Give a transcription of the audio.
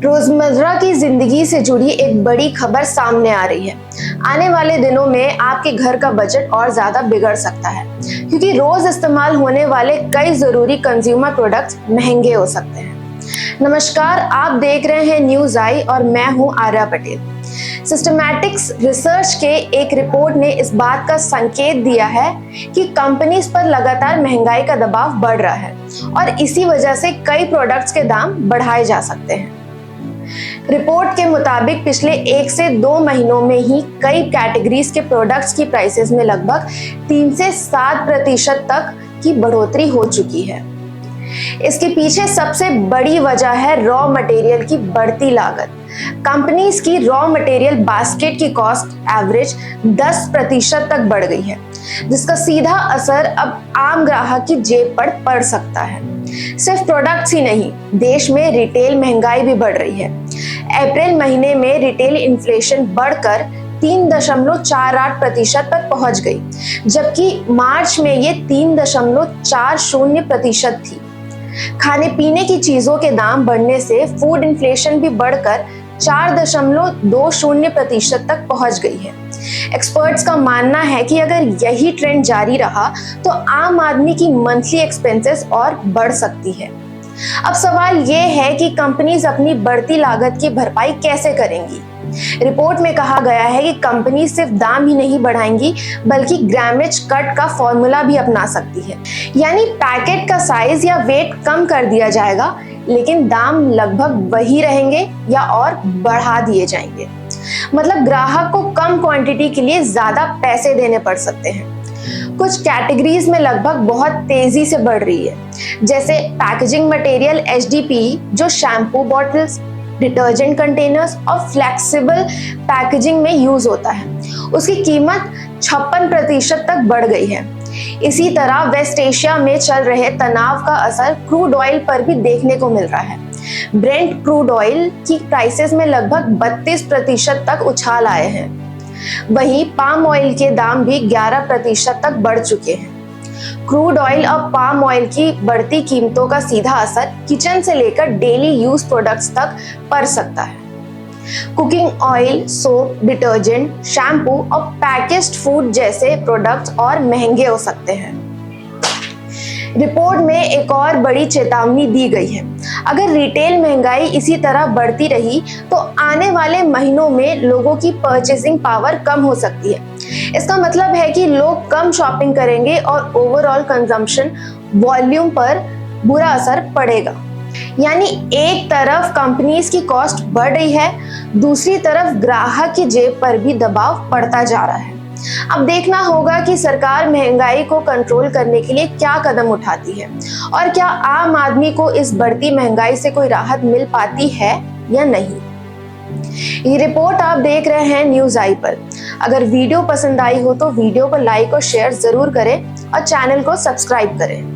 रोजमर्रा की जिंदगी से जुड़ी एक बड़ी खबर सामने आ रही है। आने वाले दिनों में आपके घर का बजट और ज्यादा बिगड़ सकता है, क्योंकि रोज इस्तेमाल होने वाले कई जरूरी कंज्यूमर प्रोडक्ट्स महंगे हो सकते हैं। नमस्कार, आप देख रहे हैं न्यूज आई और मैं हूं आर्या पटेल। सिस्टमैटिक्स रिसर्च के एक रिपोर्ट ने इस बात का संकेत दिया है कि कंपनीज पर लगातार महंगाई का दबाव बढ़ रहा है और इसी वजह से कई प्रोडक्ट्स के दाम बढ़ाए जा सकते हैं। रिपोर्ट के मुताबिक पिछले 1 से 2 महीनों में ही कई कैटेगरीज के प्रोडक्ट्स की प्राइसेस में लगभग 3 से 7% तक की बढ़ोतरी हो चुकी है। इसके पीछे सबसे बड़ी वजह है रॉ मटेरियल की बढ़ती लागत। कंपनीज की रॉ मटेरियल बास्केट की कॉस्ट एवरेज 10% तक बढ़ गई है, जिसका सीधा असर अब आम ग्राहक की जेब पर पड़ सकता है। सिर्फ प्रोडक्ट्स ही नहीं, देश में रिटेल महंगाई भी बढ़ रही है। अप्रैल महीने में रिटेल इन्फ्लेशन बढ़कर 3.48% पर पहुंच गई, जबकि मार्च में ये 3.40% थी। खाने पीने की चीजों के दाम बढ़ने से फूड इन्फ्लेशन भी बढ़कर 4.20% तक पहुंच गई है। एक्सपर्ट्स का मानना है कि अगर यही ट्रेंड जारी रहा तो आम आदमी की मंथली एक्सपेंसेस और बढ़ सकती है। अब सवाल ये है कि कंपनीज अपनी बढ़ती लागत की भरपाई कैसे करेंगी। रिपोर्ट में कहा गया है कि कंपनी सिर्फ दाम ही नहीं बढ़ाएंगी, बल्कि ग्रामेज कट का फॉर्मूला भी अपना सकती है। यानी पैकेट का साइज या वेट कम कर दिया जाएगा, लेकिन दाम लगभग वही रहेंगे या और बढ़ा दिए जाएंगे। मतलब ग्राहक को कम क्वांटिटी के लिए ज्यादा पैसे देने पड़ सकते हैं। कुछ कैटेगरीज में लगभग बहुत तेजी से बढ़ रही है, जैसे पैकेजिंग मटेरियल HDPE, जो शैम्पू बॉटल्स, डिटर्जेंट कंटेनर्स और फ्लेक्सिबल पैकेजिंग में यूज होता है। उसकी कीमत 56% तक बढ़ गई है। इसी तरह वेस्ट एशिया में चल रहे तनाव का असर क्रूड ऑयल पर भी देखने को मिल रहा है। ब्रेंट क्रूड ऑयल की प्राइसेस में लगभग 32% तक उछाल आए हैं। वहीं पाम ऑयल के दाम भी 11% तक बढ़ चुके हैं। क्रूड ऑयल और पाम ऑयल की बढ़ती कीमतों का सीधा असर किचन से लेकर डेली यूज प्रोडक्ट्स तक पड़ सकता है। Cooking oil, soap, detergent, shampoo और पैकेज्ड फूड जैसे प्रोडक्ट्स और महंगे हो सकते हैं। रिपोर्ट में एक और बड़ी चेतावनी दी गई है। अगर रिटेल महंगाई इसी तरह बढ़ती रही तो आने वाले महीनों में लोगों की परचेसिंग पावर कम हो सकती है। इसका मतलब है कि लोग कम शॉपिंग करेंगे और ओवरऑल कंजम्पशन वॉल्यूम पर बुरा असर पड़ेगा। यानी एक तरफ कंपनीज की कॉस्ट बढ़ रही है, दूसरी तरफ ग्राहक की जेब पर भी दबाव पड़ता जा रहा है। अब देखना होगा कि सरकार महंगाई को कंट्रोल करने के लिए क्या कदम उठाती है और क्या आम आदमी को इस बढ़ती महंगाई से कोई राहत मिल पाती है या नहीं। ये रिपोर्ट आप देख रहे हैं न्यूज आई पर। अगर वीडियो पसंद आई हो तो वीडियो को लाइक और शेयर जरूर करें और चैनल को सब्सक्राइब करें।